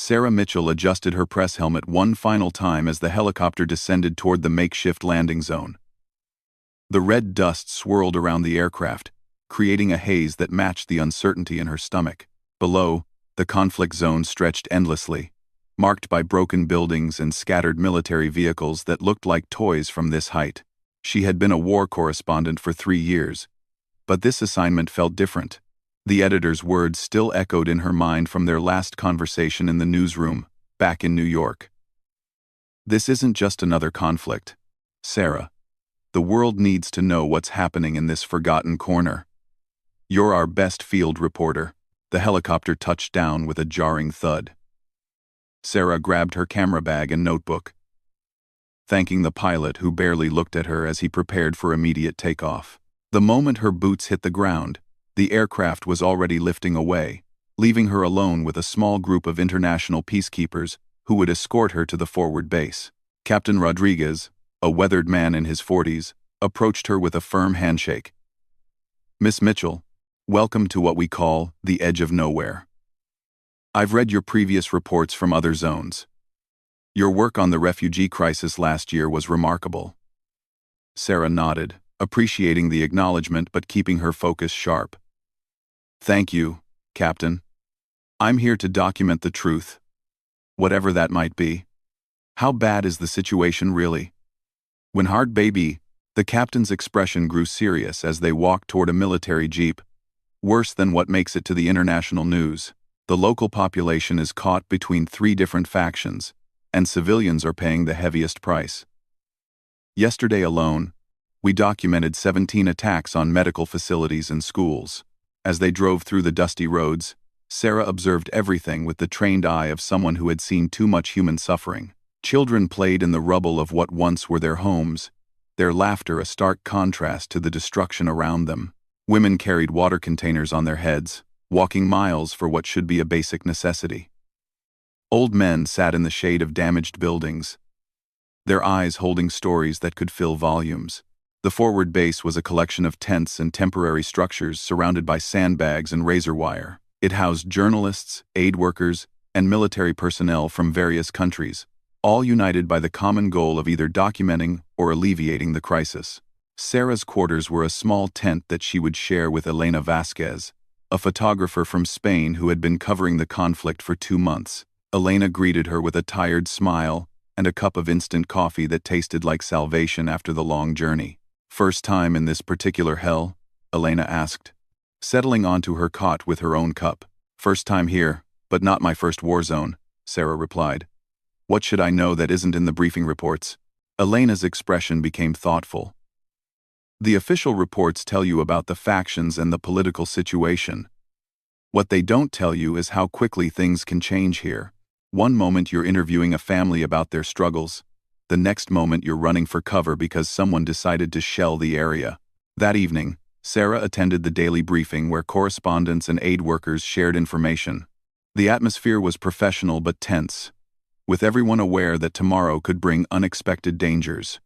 Sarah Mitchell adjusted her press helmet one final time as the helicopter descended toward the makeshift landing zone. The red dust swirled around the aircraft, creating a haze that matched the uncertainty in her stomach. Below, the conflict zone stretched endlessly, marked by broken buildings and scattered military vehicles that looked like toys from this height. She had been a war correspondent for 3 years, but this assignment felt different. The editor's words still echoed in her mind from their last conversation in the newsroom, back in New York. This isn't just another conflict, Sarah. The world needs to know what's happening in this forgotten corner. You're our best field reporter. The helicopter touched down with a jarring thud. Sarah grabbed her camera bag and notebook, thanking the pilot who barely looked at her as he prepared for immediate takeoff. The moment her boots hit the ground, the aircraft was already lifting away, leaving her alone with a small group of international peacekeepers who would escort her to the forward base. Captain Rodriguez, a weathered man in his 40s, approached her with a firm handshake. "Miss Mitchell, welcome to what we call the edge of nowhere. I've read your previous reports from other zones. Your work on the refugee crisis last year was remarkable." Sarah nodded, appreciating the acknowledgement but keeping her focus sharp. "Thank you, Captain. I'm here to document the truth, whatever that might be. How bad is the situation really?" When hard baby, the captain's expression grew serious as they walked toward a military jeep. "Worse than what makes it to the international news. The local population is caught between 3 different factions, and civilians are paying the heaviest price. Yesterday alone, we documented 17 attacks on medical facilities and schools." As they drove through the dusty roads, Sarah observed everything with the trained eye of someone who had seen too much human suffering. Children played in the rubble of what once were their homes, their laughter a stark contrast to the destruction around them. Women carried water containers on their heads, walking miles for what should be a basic necessity. Old men sat in the shade of damaged buildings, their eyes holding stories that could fill volumes. The forward base was a collection of tents and temporary structures surrounded by sandbags and razor wire. It housed journalists, aid workers, and military personnel from various countries, all united by the common goal of either documenting or alleviating the crisis. Sarah's quarters were a small tent that she would share with Elena Vasquez, a photographer from Spain who had been covering the conflict for 2 months. Elena greeted her with a tired smile and a cup of instant coffee that tasted like salvation after the long journey. "First time in this particular hell?" Elena asked, settling onto her cot with her own cup. "First time here, but not my first war zone," Sarah replied. "What should I know that isn't in the briefing reports?" Elena's expression became thoughtful. "The official reports tell you about the factions and the political situation. What they don't tell you is how quickly things can change here. One moment you're interviewing a family about their struggles, the next moment you're running for cover because someone decided to shell the area." That evening, Sarah attended the daily briefing where correspondents and aid workers shared information. The atmosphere was professional but tense, with everyone aware that tomorrow could bring unexpected dangers.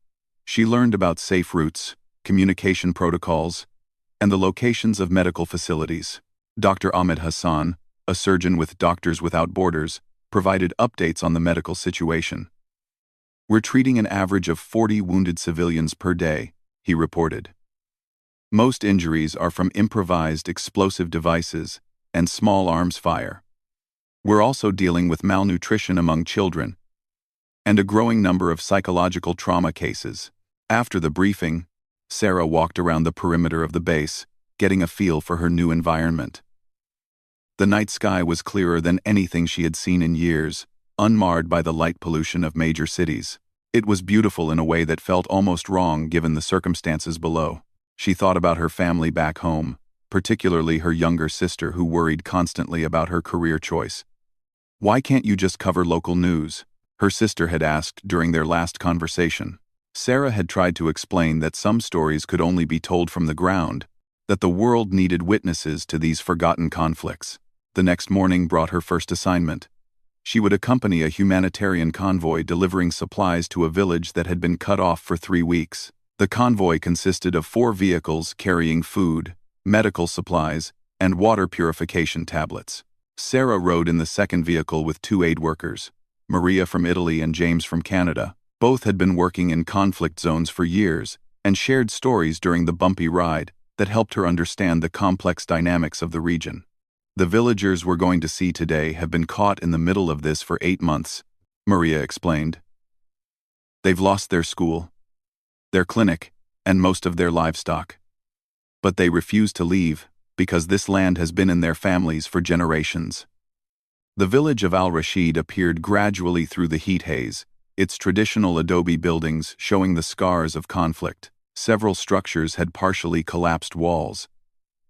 She learned about safe routes, communication protocols, and the locations of medical facilities. Dr. Ahmed Hassan, a surgeon with Doctors Without Borders, provided updates on the medical situation. "We're treating an average of 40 wounded civilians per day," he reported. "Most injuries are from improvised explosive devices and small arms fire. We're also dealing with malnutrition among children and a growing number of psychological trauma cases." After the briefing, Sarah walked around the perimeter of the base, getting a feel for her new environment. The night sky was clearer than anything she had seen in years, unmarred by the light pollution of major cities. It was beautiful in a way that felt almost wrong given the circumstances below. She thought about her family back home, particularly her younger sister who worried constantly about her career choice. "Why can't you just cover local news?" her sister had asked during their last conversation. Sarah had tried to explain that some stories could only be told from the ground, that the world needed witnesses to these forgotten conflicts. The next morning brought her first assignment. She would accompany a humanitarian convoy delivering supplies to a village that had been cut off for 3 weeks. The convoy consisted of 4 vehicles carrying food, medical supplies, and water purification tablets. Sarah rode in the second vehicle with two aid workers, Maria from Italy and James from Canada. Both had been working in conflict zones for years and shared stories during the bumpy ride that helped her understand the complex dynamics of the region. The villagers we're going to see today have been caught in the middle of this for 8 months, Maria explained. They've lost their school, their clinic, and most of their livestock. But they refuse to leave because this land has been in their families for generations. The village of Al-Rashid appeared gradually through the heat haze, its traditional adobe buildings showing the scars of conflict. Several structures had partially collapsed walls,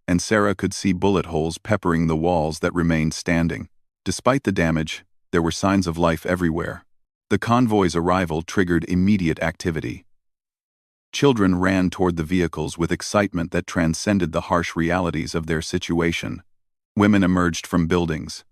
and Sarah could see bullet holes peppering the walls that remained standing. Despite the damage, there were signs of life everywhere. The convoy's arrival triggered immediate activity. Children ran toward the vehicles with excitement that transcended the harsh realities of their situation. Women emerged from buildings,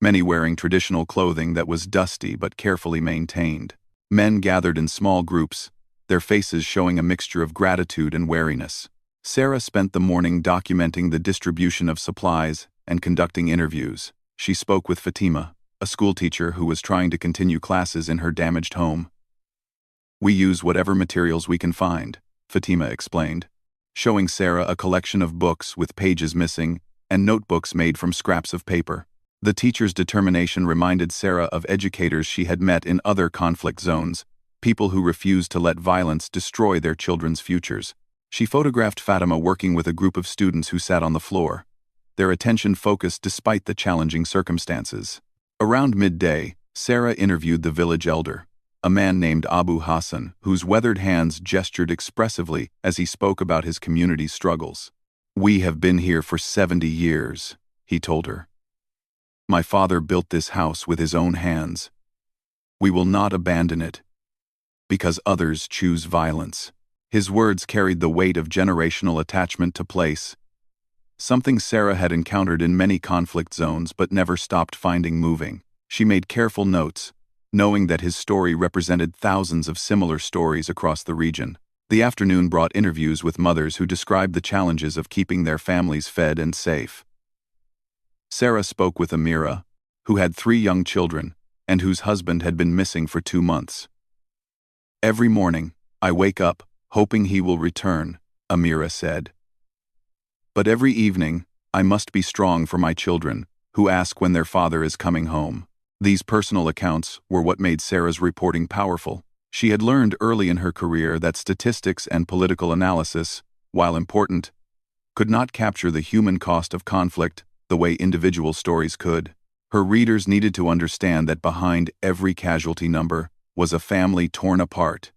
many wearing traditional clothing that was dusty but carefully maintained. Men gathered in small groups, their faces showing a mixture of gratitude and wariness. Sarah spent the morning documenting the distribution of supplies and conducting interviews. She spoke with Fatima, a schoolteacher who was trying to continue classes in her damaged home. "We use whatever materials we can find," Fatima explained, showing Sarah a collection of books with pages missing and notebooks made from scraps of paper. The teacher's determination reminded Sarah of educators she had met in other conflict zones, people who refused to let violence destroy their children's futures. She photographed Fatima working with a group of students who sat on the floor, their attention focused despite the challenging circumstances. Around midday, Sarah interviewed the village elder, a man named Abu Hassan, whose weathered hands gestured expressively as he spoke about his community's struggles. "We have been here for 70 years, he told her. "My father built this house with his own hands. We will not abandon it, because others choose violence." His words carried the weight of generational attachment to place, something Sarah had encountered in many conflict zones but never stopped finding moving. She made careful notes, knowing that his story represented thousands of similar stories across the region. The afternoon brought interviews with mothers who described the challenges of keeping their families fed and safe. Sarah spoke with Amira, who had 3 young children and whose husband had been missing for 2 months. "Every morning, I wake up, hoping he will return," Amira said. "But every evening, I must be strong for my children, who ask when their father is coming home." These personal accounts were what made Sarah's reporting powerful. She had learned early in her career that statistics and political analysis, while important, could not capture the human cost of conflict the way individual stories could. Her readers needed to understand that behind every casualty number was a family torn apart,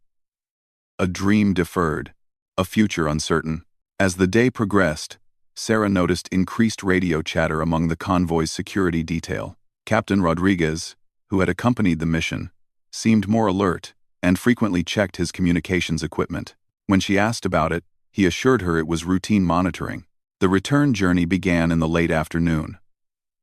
a dream deferred, a future uncertain. As the day progressed, Sarah noticed increased radio chatter among the convoy's security detail. Captain Rodriguez, who had accompanied the mission, seemed more alert and frequently checked his communications equipment. When she asked about it, he assured her it was routine monitoring. The return journey began in the late afternoon,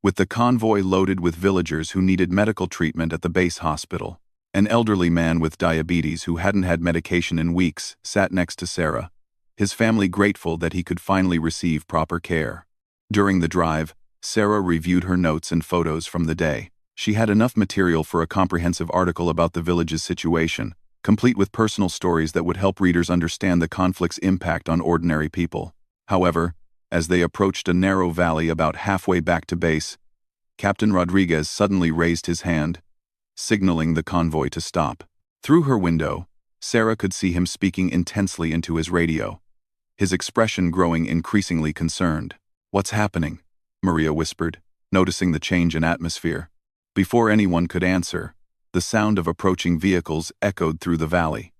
with the convoy loaded with villagers who needed medical treatment at the base hospital. An elderly man with diabetes who hadn't had medication in weeks sat next to Sarah, his family grateful that he could finally receive proper care. During the drive, Sarah reviewed her notes and photos from the day. She had enough material for a comprehensive article about the village's situation, complete with personal stories that would help readers understand the conflict's impact on ordinary people. However, as they approached a narrow valley about halfway back to base, Captain Rodriguez suddenly raised his hand, signaling the convoy to stop. Through her window, Sarah could see him speaking intensely into his radio, his expression growing increasingly concerned. "What's happening?" Maria whispered, noticing the change in atmosphere. Before anyone could answer, the sound of approaching vehicles echoed through the valley.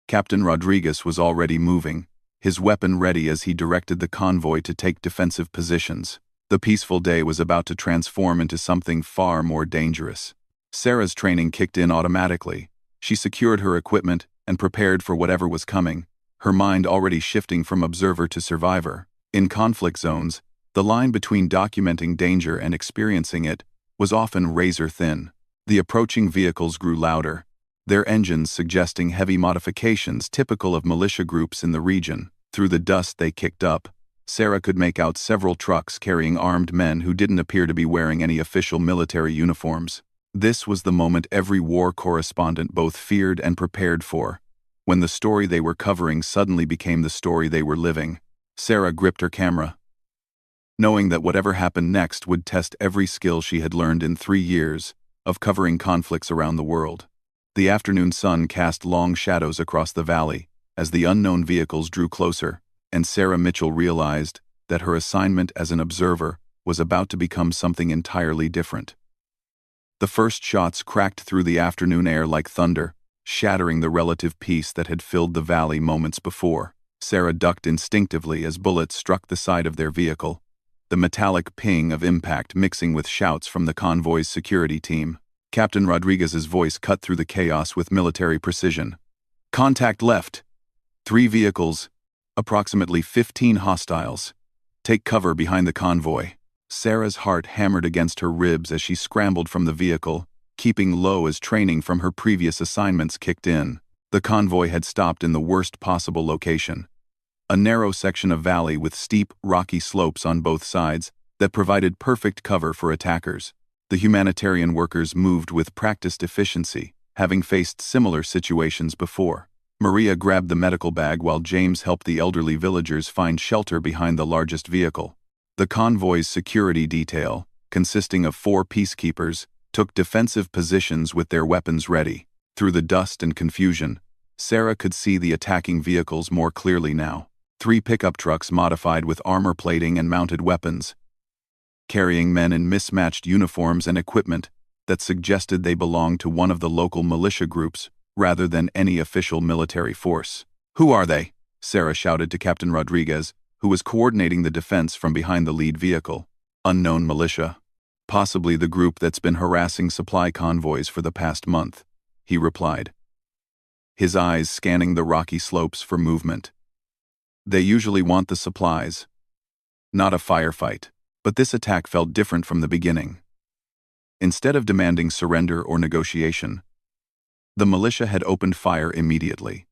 Captain Rodriguez was already moving, his weapon ready as he directed the convoy to take defensive positions. The peaceful day was about to transform into something far more dangerous. Sarah's training kicked in automatically. She secured her equipment and prepared for whatever was coming, her mind already shifting from observer to survivor. In conflict zones, the line between documenting danger and experiencing it was often razor-thin. The approaching vehicles grew louder, their engines suggesting heavy modifications typical of militia groups in the region. Through the dust they kicked up, Sarah could make out several trucks carrying armed men who didn't appear to be wearing any official military uniforms. This was the moment every war correspondent both feared and prepared for, when the story they were covering suddenly became the story they were living. Sarah gripped her camera, knowing that whatever happened next would test every skill she had learned in 3 years of covering conflicts around the world. The afternoon sun cast long shadows across the valley as the unknown vehicles drew closer, and Sarah Mitchell realized that her assignment as an observer was about to become something entirely different. The first shots cracked through the afternoon air like thunder, shattering the relative peace that had filled the valley moments before. Sarah ducked instinctively as bullets struck the side of their vehicle, the metallic ping of impact mixing with shouts from the convoy's security team. Captain Rodriguez's voice cut through the chaos with military precision. "Contact left. 3 vehicles, approximately 15 hostiles. Take cover behind the convoy." Sarah's heart hammered against her ribs as she scrambled from the vehicle, keeping low as training from her previous assignments kicked in. The convoy had stopped in the worst possible location, a narrow section of valley with steep, rocky slopes on both sides that provided perfect cover for attackers. The humanitarian workers moved with practiced efficiency, having faced similar situations before. Maria grabbed the medical bag while James helped the elderly villagers find shelter behind the largest vehicle. The convoy's security detail, consisting of 4 peacekeepers, took defensive positions with their weapons ready. Through the dust and confusion, Sarah could see the attacking vehicles more clearly now. 3 pickup trucks modified with armor plating and mounted weapons, carrying men in mismatched uniforms and equipment that suggested they belonged to one of the local militia groups rather than any official military force. "Who are they?" Sarah shouted to Captain Rodriguez, who was coordinating the defense from behind the lead vehicle. "Unknown militia. Possibly the group that's been harassing supply convoys for the past month," he replied, his eyes scanning the rocky slopes for movement. "They usually want the supplies, not a firefight. But this attack felt different from the beginning. Instead of demanding surrender or negotiation, the militia had opened fire immediately.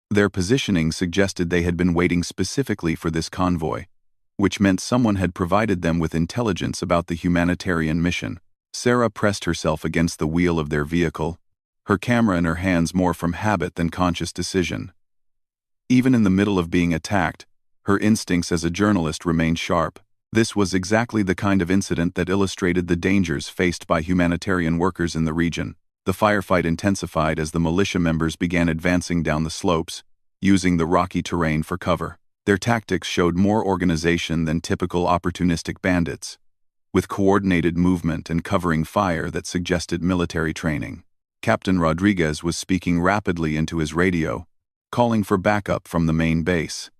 Their positioning suggested they had been waiting specifically for this convoy, which meant someone had provided them with intelligence about the humanitarian mission. Sarah pressed herself against the wheel of their vehicle, her camera in her hands more from habit than conscious decision. Even in the middle of being attacked, her instincts as a journalist remained sharp. This was exactly the kind of incident that illustrated the dangers faced by humanitarian workers in the region. The firefight intensified as the militia members began advancing down the slopes, using the rocky terrain for cover. Their tactics showed more organization than typical opportunistic bandits, with coordinated movement and covering fire that suggested military training. Captain Rodriguez was speaking rapidly into his radio, calling for backup from the main base.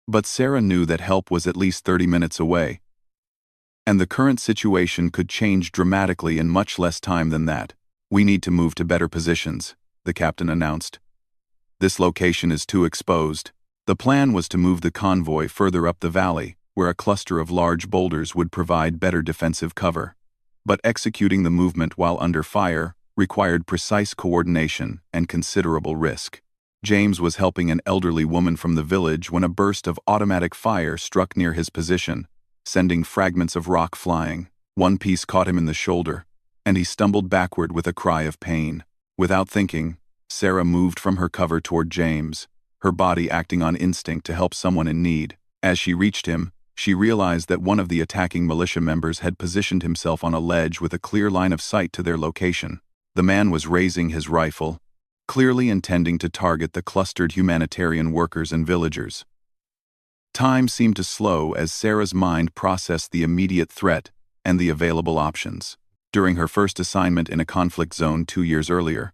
But Sarah knew that help was at least 30 minutes away, and the current situation could change dramatically in much less time than that. "We need to move to better positions," the captain announced. "This location is too exposed." The plan was to move the convoy further up the valley, where a cluster of large boulders would provide better defensive cover. But executing the movement while under fire required precise coordination and considerable risk. James was helping an elderly woman from the village when a burst of automatic fire struck near his position, sending fragments of rock flying. One piece caught him in the shoulder, and he stumbled backward with a cry of pain. Without thinking, Sarah moved from her cover toward James, her body acting on instinct to help someone in need. As she reached him, she realized that one of the attacking militia members had positioned himself on a ledge with a clear line of sight to their location. The man was raising his rifle, clearly intending to target the clustered humanitarian workers and villagers. Time seemed to slow as Sarah's mind processed the immediate threat and the available options. During her first assignment in a conflict zone 2 years earlier,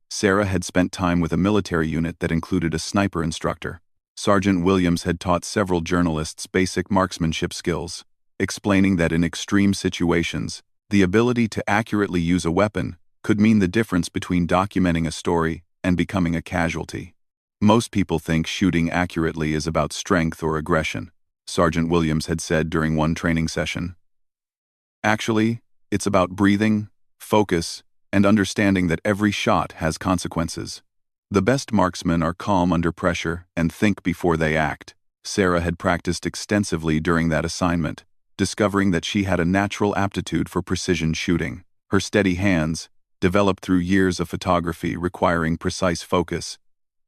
Sarah had spent time with a military unit that included a sniper instructor. Sergeant Williams had taught several journalists basic marksmanship skills, explaining that in extreme situations, the ability to accurately use a weapon could mean the difference between documenting a story and becoming a casualty. "Most people think shooting accurately is about strength or aggression," Sergeant Williams had said during one training session. "Actually, it's about breathing, focus, and understanding that every shot has consequences. The best marksmen are calm under pressure and think before they act." Sarah had practiced extensively during that assignment, discovering that she had a natural aptitude for precision shooting. Her steady hands, developed through years of photography requiring precise focus,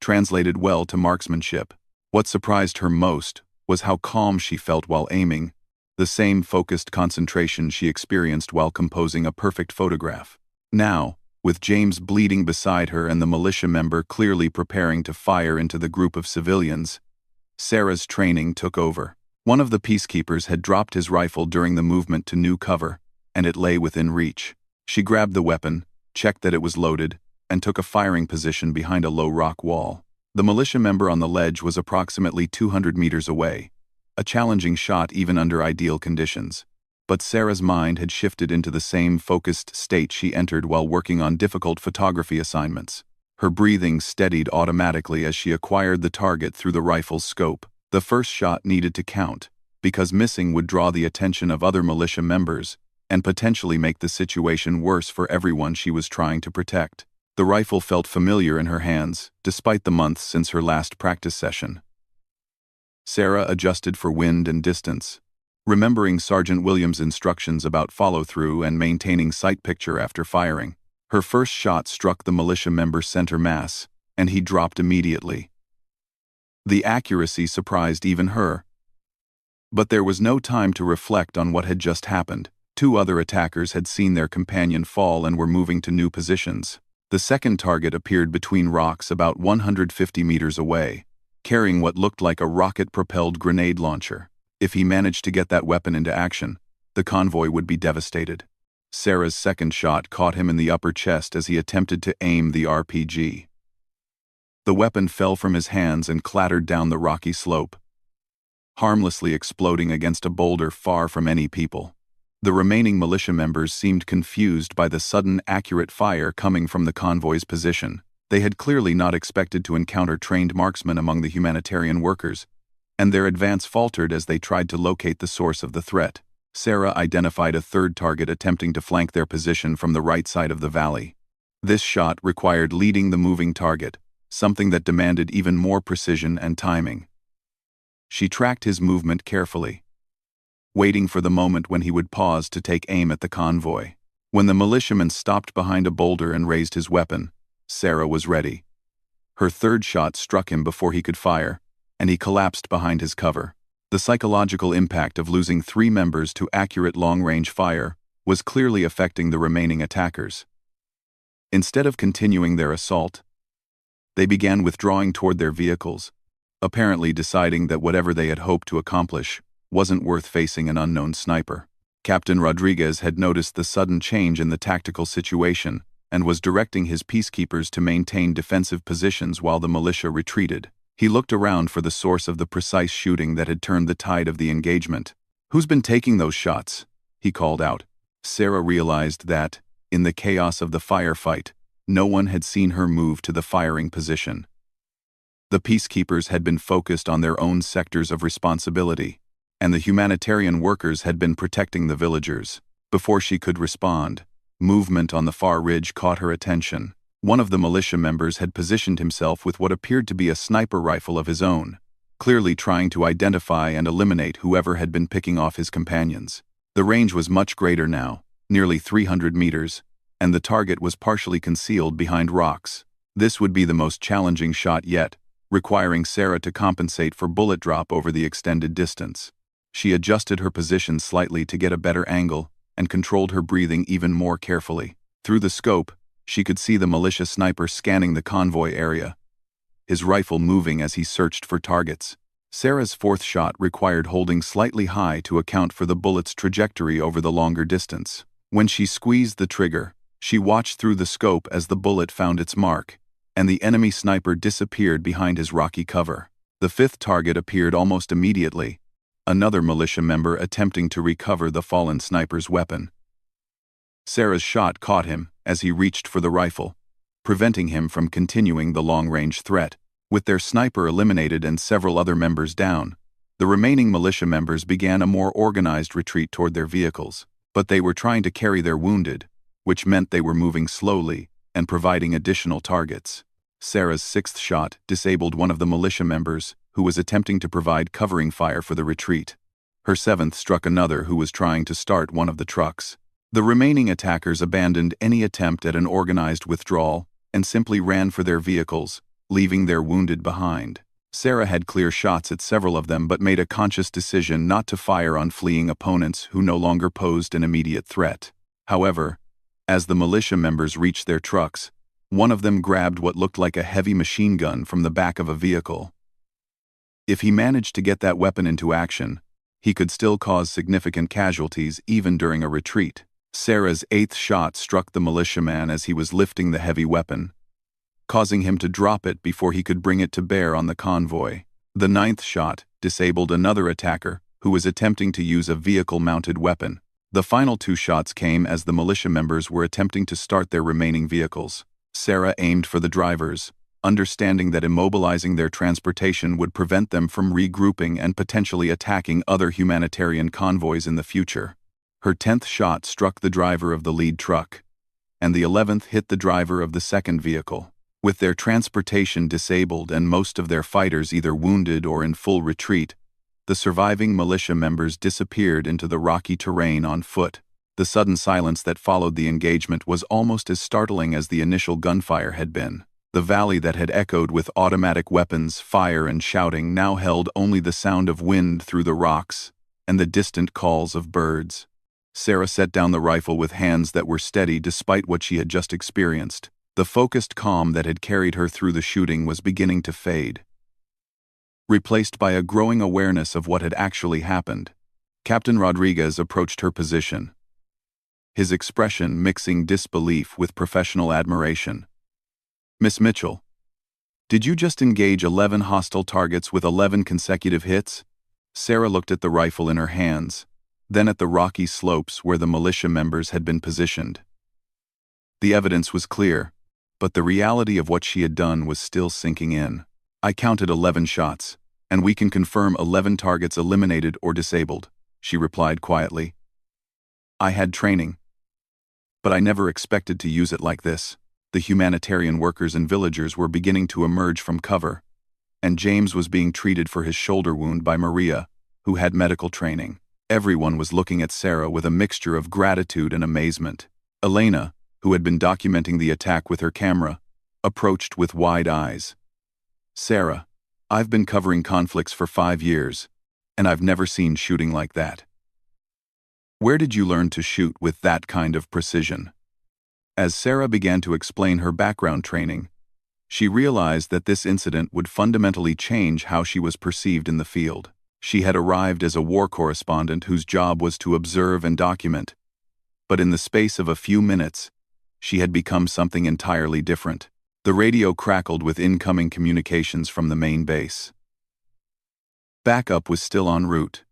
translated well to marksmanship. What surprised her most was how calm she felt while aiming, the same focused concentration she experienced while composing a perfect photograph. Now, with James bleeding beside her and the militia member clearly preparing to fire into the group of civilians, Sarah's training took over. One of the peacekeepers had dropped his rifle during the movement to new cover, and it lay within reach. She grabbed the weapon, checked that it was loaded, and took a firing position behind a low rock wall. The militia member on the ledge was approximately 200 meters away, a challenging shot even under ideal conditions. But Sarah's mind had shifted into the same focused state she entered while working on difficult photography assignments. Her breathing steadied automatically as she acquired the target through the rifle's scope. The first shot needed to count, because missing would draw the attention of other militia members and potentially make the situation worse for everyone she was trying to protect. The rifle felt familiar in her hands, despite the months since her last practice session. Sarah adjusted for wind and distance, remembering Sergeant Williams' instructions about follow-through and maintaining sight picture after firing. Her first shot struck the militia member's center mass, and he dropped immediately. The accuracy surprised even her. But there was no time to reflect on what had just happened. Two other attackers had seen their companion fall and were moving to new positions. The second target appeared between rocks about 150 meters away, carrying what looked like a rocket-propelled grenade launcher. If he managed to get that weapon into action, the convoy would be devastated. Sarah's second shot caught him in the upper chest as he attempted to aim the RPG. The weapon fell from his hands and clattered down the rocky slope, harmlessly exploding against a boulder far from any people. The remaining militia members seemed confused by the sudden, accurate fire coming from the convoy's position. They had clearly not expected to encounter trained marksmen among the humanitarian workers, and their advance faltered as they tried to locate the source of the threat. Sarah identified a third target attempting to flank their position from the right side of the valley. This shot required leading the moving target, something that demanded even more precision and timing. She tracked his movement carefully, waiting for the moment when he would pause to take aim at the convoy. When the militiaman stopped behind a boulder and raised his weapon, Sarah was ready. Her third shot struck him before he could fire, and he collapsed behind his cover. The psychological impact of losing 3 members to accurate long-range fire was clearly affecting the remaining attackers. Instead of continuing their assault, they began withdrawing toward their vehicles, apparently deciding that whatever they had hoped to accomplish wasn't worth facing an unknown sniper. Captain Rodriguez had noticed the sudden change in the tactical situation and was directing his peacekeepers to maintain defensive positions while the militia retreated. He looked around for the source of the precise shooting that had turned the tide of the engagement. "Who's been taking those shots?" he called out. Sarah realized that, in the chaos of the firefight, no one had seen her move to the firing position. The peacekeepers had been focused on their own sectors of responsibility, and the humanitarian workers had been protecting the villagers. Before she could respond, movement on the far ridge caught her attention. One of the militia members had positioned himself with what appeared to be a sniper rifle of his own, clearly trying to identify and eliminate whoever had been picking off his companions. The range was much greater now, nearly 300 meters, and the target was partially concealed behind rocks. This would be the most challenging shot yet, requiring Sarah to compensate for bullet drop over the extended distance. She adjusted her position slightly to get a better angle and controlled her breathing even more carefully. Through the scope, she could see the militia sniper scanning the convoy area, his rifle moving as he searched for targets. Sarah's fourth shot required holding slightly high to account for the bullet's trajectory over the longer distance. When she squeezed the trigger, she watched through the scope as the bullet found its mark, and the enemy sniper disappeared behind his rocky cover. The fifth target appeared almost immediately, another militia member attempting to recover the fallen sniper's weapon. Sarah's shot caught him as he reached for the rifle, preventing him from continuing the long-range threat. With their sniper eliminated and several other members down, the remaining militia members began a more organized retreat toward their vehicles. But they were trying to carry their wounded, which meant they were moving slowly and providing additional targets. Sarah's sixth shot disabled one of the militia members who was attempting to provide covering fire for the retreat. Her seventh struck another who was trying to start one of the trucks. The remaining attackers abandoned any attempt at an organized withdrawal and simply ran for their vehicles, leaving their wounded behind. Sarah had clear shots at several of them but made a conscious decision not to fire on fleeing opponents who no longer posed an immediate threat. However, as the militia members reached their trucks, one of them grabbed what looked like a heavy machine gun from the back of a vehicle. If he managed to get that weapon into action, he could still cause significant casualties even during a retreat. Sarah's eighth shot struck the militiaman as he was lifting the heavy weapon, causing him to drop it before he could bring it to bear on the convoy. The ninth shot disabled another attacker who was attempting to use a vehicle-mounted weapon. The final two shots came as the militia members were attempting to start their remaining vehicles. Sarah aimed for the drivers, understanding that immobilizing their transportation would prevent them from regrouping and potentially attacking other humanitarian convoys in the future. Her 10th shot struck the driver of the lead truck, and the 11th hit the driver of the second vehicle. With their transportation disabled and most of their fighters either wounded or in full retreat, the surviving militia members disappeared into the rocky terrain on foot. The sudden silence that followed the engagement was almost as startling as the initial gunfire had been. The valley that had echoed with automatic weapons, fire, and shouting now held only the sound of wind through the rocks and the distant calls of birds. Sarah set down the rifle with hands that were steady despite what she had just experienced. The focused calm that had carried her through the shooting was beginning to fade, replaced by a growing awareness of what had actually happened. Captain Rodriguez approached her position, his expression mixing disbelief with professional admiration. "Miss Mitchell, did you just engage 11 hostile targets with 11 consecutive hits?" Sarah looked at the rifle in her hands, then at the rocky slopes where the militia members had been positioned. The evidence was clear, but the reality of what she had done was still sinking in. "I counted 11 shots, and we can confirm 11 targets eliminated or disabled," she replied quietly. "I had training, but I never expected to use it like this." The humanitarian workers and villagers were beginning to emerge from cover, and James was being treated for his shoulder wound by Maria, who had medical training. Everyone was looking at Sarah with a mixture of gratitude and amazement. Elena, who had been documenting the attack with her camera, approached with wide eyes. "Sarah, I've been covering conflicts for 5 years, and I've never seen shooting like that. Where did you learn to shoot with that kind of precision?" As Sarah began to explain her background training, she realized that this incident would fundamentally change how she was perceived in the field. She had arrived as a war correspondent whose job was to observe and document, but in the space of a few minutes, she had become something entirely different. The radio crackled with incoming communications from the main base. Backup was still en route,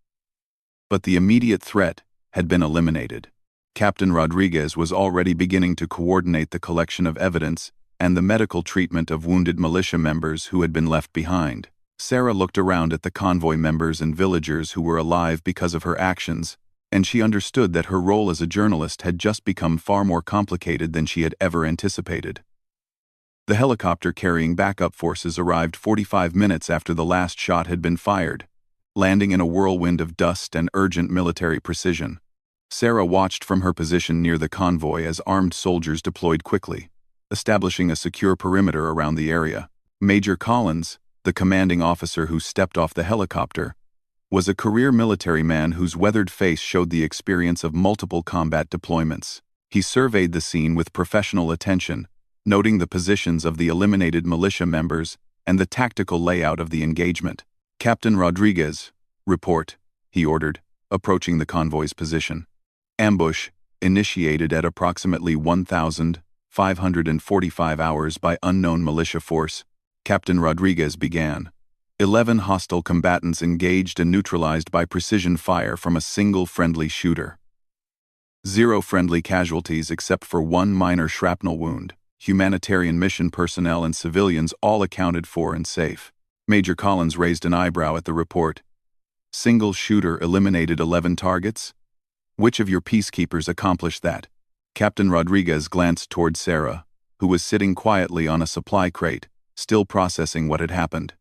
but the immediate threat had been eliminated. Captain Rodriguez was already beginning to coordinate the collection of evidence and the medical treatment of wounded militia members who had been left behind. Sarah looked around at the convoy members and villagers who were alive because of her actions, and she understood that her role as a journalist had just become far more complicated than she had ever anticipated. The helicopter carrying backup forces arrived 45 minutes after the last shot had been fired, landing in a whirlwind of dust and urgent military precision. Sarah watched from her position near the convoy as armed soldiers deployed quickly, establishing a secure perimeter around the area. Major Collins, the commanding officer who stepped off the helicopter, was a career military man whose weathered face showed the experience of multiple combat deployments. He surveyed the scene with professional attention, noting the positions of the eliminated militia members and the tactical layout of the engagement. "Captain Rodriguez, report," he ordered, approaching the convoy's position. Ambush, initiated at approximately 1,545 hours by unknown militia force, Captain Rodriguez began. 11 hostile combatants engaged and neutralized by precision fire from a single friendly shooter. 0 friendly casualties except for 1 minor shrapnel wound. Humanitarian mission personnel and civilians all accounted for and safe. Major Collins raised an eyebrow at the report. "Single shooter eliminated 11 targets? Which of your peacekeepers accomplished that?" Captain Rodriguez glanced toward Sarah, who was sitting quietly on a supply crate, still processing what had happened.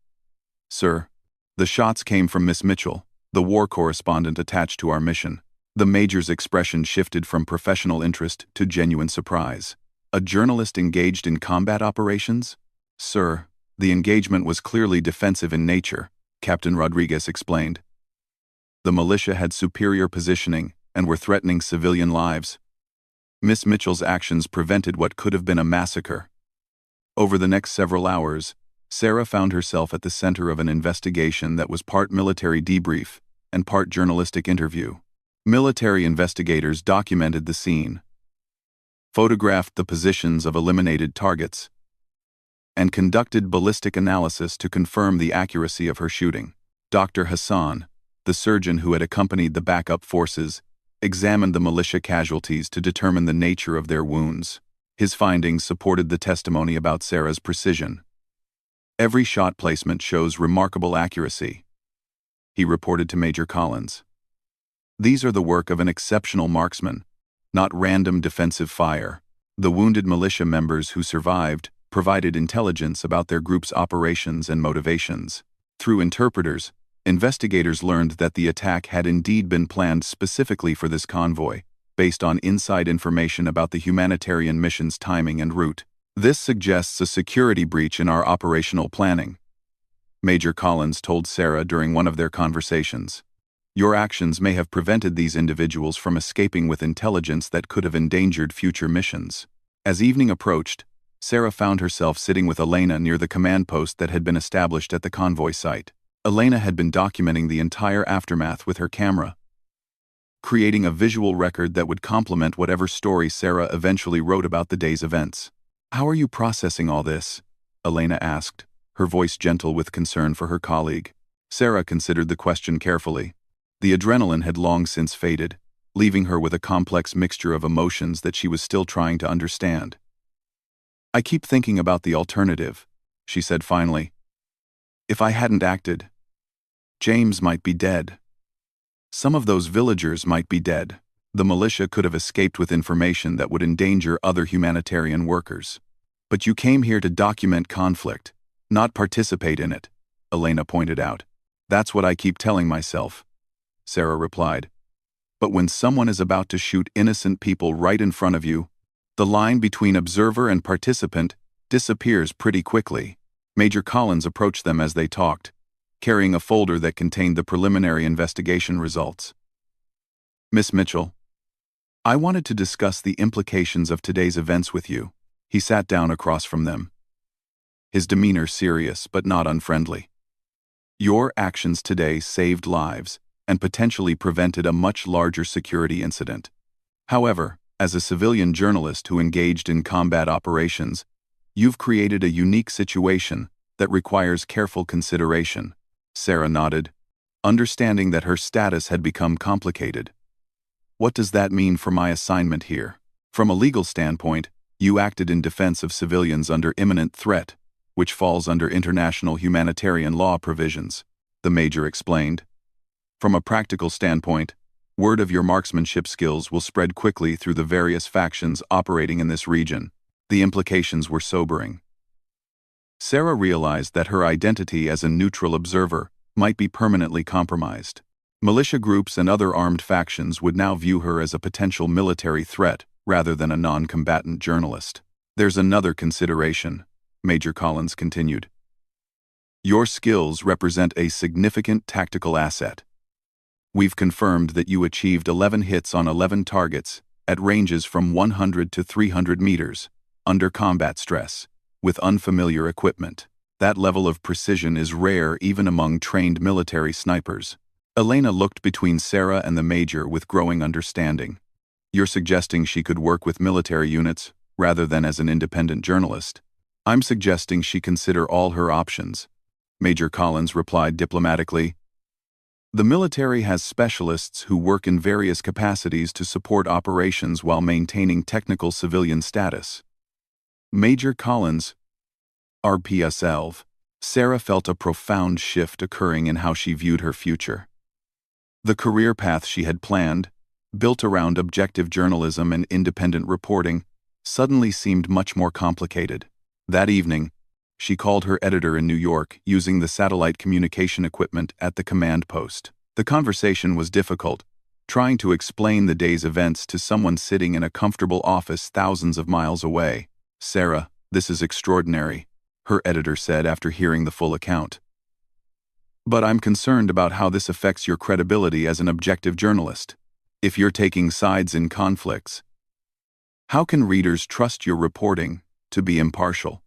"Sir, The shots came from Miss Mitchell, the war correspondent attached to our mission. The Major's expression shifted from professional interest to genuine surprise. A journalist engaged in combat operations? Sir, the engagement was clearly defensive in nature, Captain Rodriguez explained. The militia had superior positioning and were threatening civilian lives. Miss Mitchell's actions prevented what could have been a massacre. Over the next several hours, Sarah found herself at the center of an investigation that was part military debrief and part journalistic interview. Military investigators documented the scene, photographed the positions of eliminated targets, and conducted ballistic analysis to confirm the accuracy of her shooting. Dr. Hassan, the surgeon who had accompanied the backup forces, examined the militia casualties to determine the nature of their wounds. His findings supported the testimony about Sarah's precision. Every shot placement shows remarkable accuracy, he reported to Major Collins. These are the work of an exceptional marksman, not random defensive fire. The wounded militia members who survived provided intelligence about their group's operations and motivations. Through interpreters, investigators learned that the attack had indeed been planned specifically for this convoy, based on inside information about the humanitarian mission's timing and route. This suggests a security breach in our operational planning, Major Collins told Sarah during one of their conversations. Your actions may have prevented these individuals from escaping with intelligence that could have endangered future missions. As evening approached, Sarah found herself sitting with Elena near the command post that had been established at the convoy site. Elena had been documenting the entire aftermath with her camera, creating a visual record that would complement whatever story Sarah eventually wrote about the day's events. How are you processing all this? Elena asked, her voice gentle with concern for her colleague. Sarah considered the question carefully. The adrenaline had long since faded, leaving her with a complex mixture of emotions that she was still trying to understand. I keep thinking about the alternative, she said finally. If I hadn't acted, James might be dead. Some of those villagers might be dead. The militia could have escaped with information that would endanger other humanitarian workers. But you came here to document conflict, not participate in it, Elena pointed out. That's what I keep telling myself, Sarah replied. But when someone is about to shoot innocent people right in front of you, the line between observer and participant disappears pretty quickly. Major Collins approached them as they talked, carrying a folder that contained the preliminary investigation results. Miss Mitchell, I wanted to discuss the implications of today's events with you. He sat down across from them, his demeanor serious but not unfriendly. Your actions today saved lives and potentially prevented a much larger security incident. However, as a civilian journalist who engaged in combat operations, you've created a unique situation that requires careful consideration. Sarah nodded, understanding that her status had become complicated. What does that mean for my assignment here? From a legal standpoint, you acted in defense of civilians under imminent threat, which falls under international humanitarian law provisions, the Major explained. From a practical standpoint, word of your marksmanship skills will spread quickly through the various factions operating in this region. The implications were sobering. Sarah realized that her identity as a neutral observer might be permanently compromised. Militia groups and other armed factions would now view her as a potential military threat rather than a non-combatant journalist. There's another consideration, Major Collins continued. Your skills represent a significant tactical asset. We've confirmed that you achieved 11 hits on 11 targets at ranges from 100 to 300 meters, under combat stress, with unfamiliar equipment. That level of precision is rare even among trained military snipers. Elena looked between Sarah and the Major with growing understanding. You're suggesting she could work with military units rather than as an independent journalist. I'm suggesting she consider all her options, Major Collins replied diplomatically. The military has specialists who work in various capacities to support operations while maintaining technical civilian status. Major Collins, RPSLV. Sarah felt a profound shift occurring in how she viewed her future. The career path she had planned, built around objective journalism and independent reporting, suddenly seemed much more complicated. That evening, She called her editor in New York using the satellite communication equipment at the command post. The conversation was difficult, trying to explain the day's events to someone sitting in a comfortable office thousands of miles away. "Sarah, this is extraordinary," her editor said after hearing the full account. "But I'm concerned about how this affects your credibility as an objective journalist. If you're taking sides in conflicts, how can readers trust your reporting to be impartial?"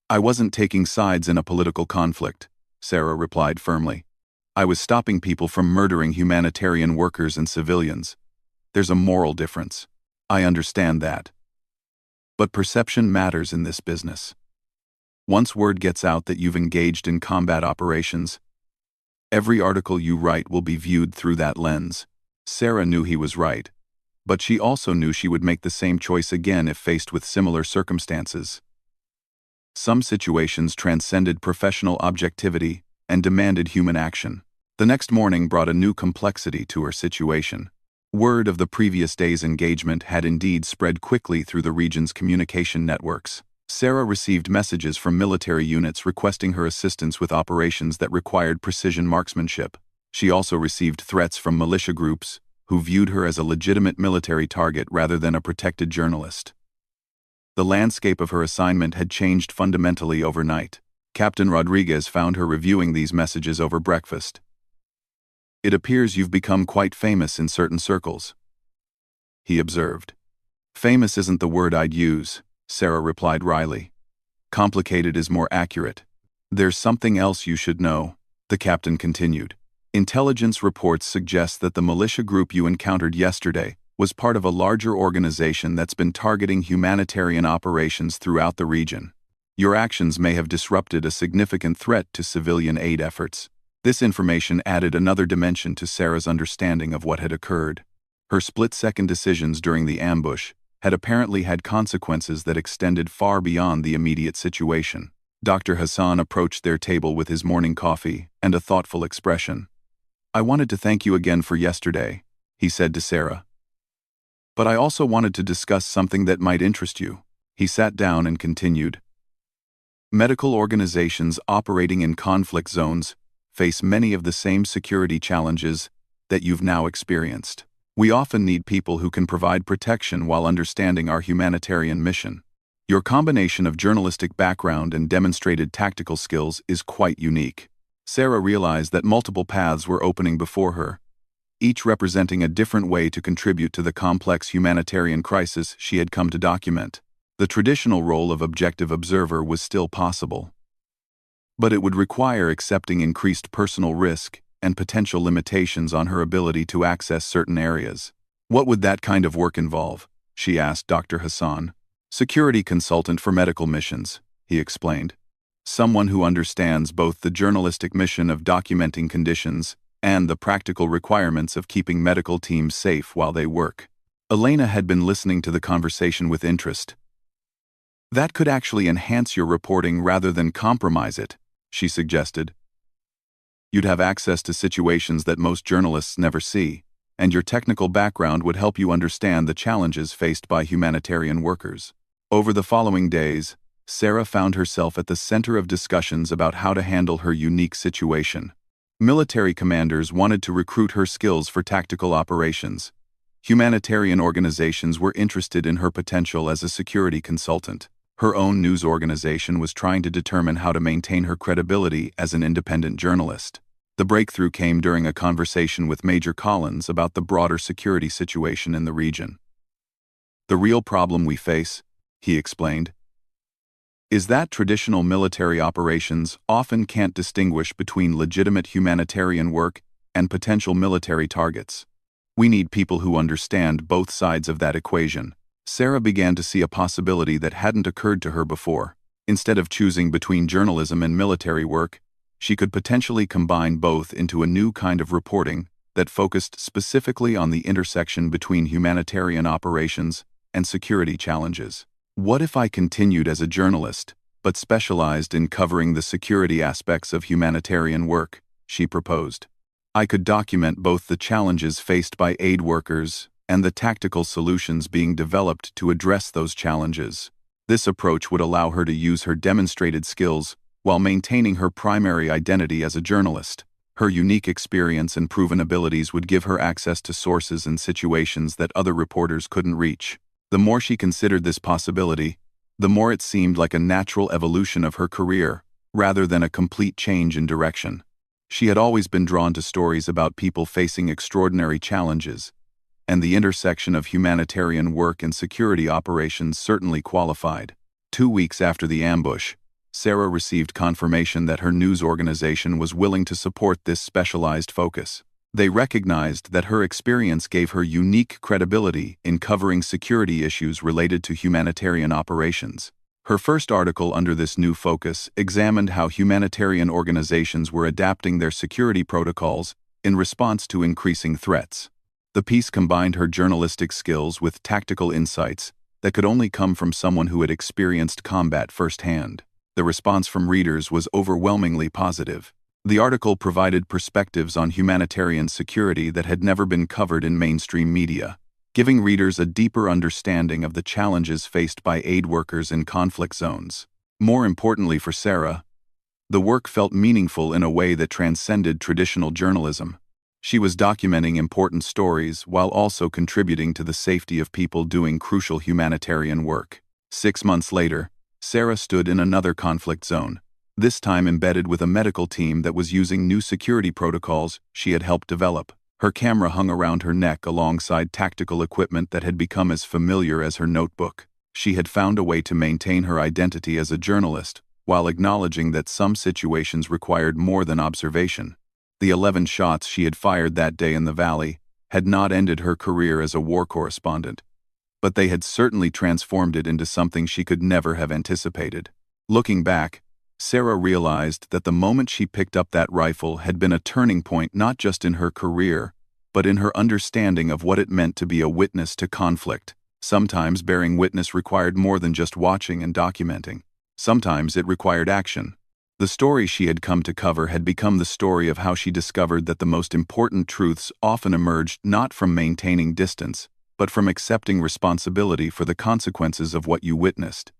"I wasn't taking sides in a political conflict," Sarah replied firmly. "I was stopping people from murdering humanitarian workers and civilians. There's a moral difference. I understand that. But perception matters in this business. Once word gets out that you've engaged in combat operations, every article you write will be viewed through that lens." Sarah knew he was right, but she also knew she would make the same choice again if faced with similar circumstances. Some situations transcended professional objectivity and demanded human action. The next morning brought a new complexity to her situation. Word of the previous day's engagement had indeed spread quickly through the region's communication networks. Sarah received messages from military units requesting her assistance with operations that required precision marksmanship. She also received threats from militia groups who viewed her as a legitimate military target rather than a protected journalist. The landscape of her assignment had changed fundamentally overnight. Captain Rodriguez found her reviewing these messages over breakfast. "It appears you've become quite famous in certain circles," he observed. "Famous isn't the word I'd use," Sarah replied wryly. "Complicated is more accurate. There's something else you should know," the captain continued. "Intelligence reports suggest that the militia group you encountered yesterday was part of a larger organization that's been targeting humanitarian operations throughout the region. Your actions may have disrupted a significant threat to civilian aid efforts." This information added another dimension to Sarah's understanding of what had occurred. Her split-second decisions during the ambush had apparently had consequences that extended far beyond the immediate situation. Dr. Hassan approached their table with his morning coffee and a thoughtful expression. "I wanted to thank you again for yesterday," he said to Sarah. "But I also wanted to discuss something that might interest you." He sat down and continued. "Medical organizations operating in conflict zones face many of the same security challenges that you've now experienced. We often need people who can provide protection while understanding our humanitarian mission. Your combination of journalistic background and demonstrated tactical skills is quite unique." Sarah realized that multiple paths were opening before her, each representing a different way to contribute to the complex humanitarian crisis she had come to document. The traditional role of objective observer was still possible, but it would require accepting increased personal risk and potential limitations on her ability to access certain areas. "What would that kind of work involve?" she asked Dr. Hassan. "Security consultant for medical missions," he explained. "Someone who understands both the journalistic mission of documenting conditions and the practical requirements of keeping medical teams safe while they work." Elena had been listening to the conversation with interest. "That could actually enhance your reporting rather than compromise it," she suggested. "You'd have access to situations that most journalists never see, and your technical background would help you understand the challenges faced by humanitarian workers." Over the following days, Sarah found herself at the center of discussions about how to handle her unique situation. Military commanders wanted to recruit her skills for tactical operations. Humanitarian organizations were interested in her potential as a security consultant. Her own news organization was trying to determine how to maintain her credibility as an independent journalist. The breakthrough came during a conversation with Major Collins about the broader security situation in the region. "The real problem we face," he explained, "is that traditional military operations often can't distinguish between legitimate humanitarian work and potential military targets. We need people who understand both sides of that equation." Sarah began to see a possibility that hadn't occurred to her before. Instead of choosing between journalism and military work, she could potentially combine both into a new kind of reporting that focused specifically on the intersection between humanitarian operations and security challenges. "What if I continued as a journalist, but specialized in covering the security aspects of humanitarian work?" she proposed. "I could document both the challenges faced by aid workers and the tactical solutions being developed to address those challenges." This approach would allow her to use her demonstrated skills while maintaining her primary identity as a journalist. Her unique experience and proven abilities would give her access to sources and situations that other reporters couldn't reach. The more she considered this possibility, the more it seemed like a natural evolution of her career, rather than a complete change in direction. She had always been drawn to stories about people facing extraordinary challenges, and the intersection of humanitarian work and security operations certainly qualified. 2 weeks after the ambush, Sarah received confirmation that her news organization was willing to support this specialized focus. They recognized that her experience gave her unique credibility in covering security issues related to humanitarian operations. Her first article under this new focus examined how humanitarian organizations were adapting their security protocols in response to increasing threats. The piece combined her journalistic skills with tactical insights that could only come from someone who had experienced combat firsthand. The response from readers was overwhelmingly positive. The article provided perspectives on humanitarian security that had never been covered in mainstream media, giving readers a deeper understanding of the challenges faced by aid workers in conflict zones. More importantly for Sarah, the work felt meaningful in a way that transcended traditional journalism. She was documenting important stories while also contributing to the safety of people doing crucial humanitarian work. 6 months later, Sarah stood in another conflict zone, this time embedded with a medical team that was using new security protocols she had helped develop. Her camera hung around her neck alongside tactical equipment that had become as familiar as her notebook. She had found a way to maintain her identity as a journalist, while acknowledging that some situations required more than observation. The 11 shots she had fired that day in the valley had not ended her career as a war correspondent, but they had certainly transformed it into something she could never have anticipated. Looking back, Sarah realized that the moment she picked up that rifle had been a turning point not just in her career, but in her understanding of what it meant to be a witness to conflict. Sometimes bearing witness required more than just watching and documenting. Sometimes it required action. The story she had come to cover had become the story of how she discovered that the most important truths often emerged not from maintaining distance, but from accepting responsibility for the consequences of what you witnessed.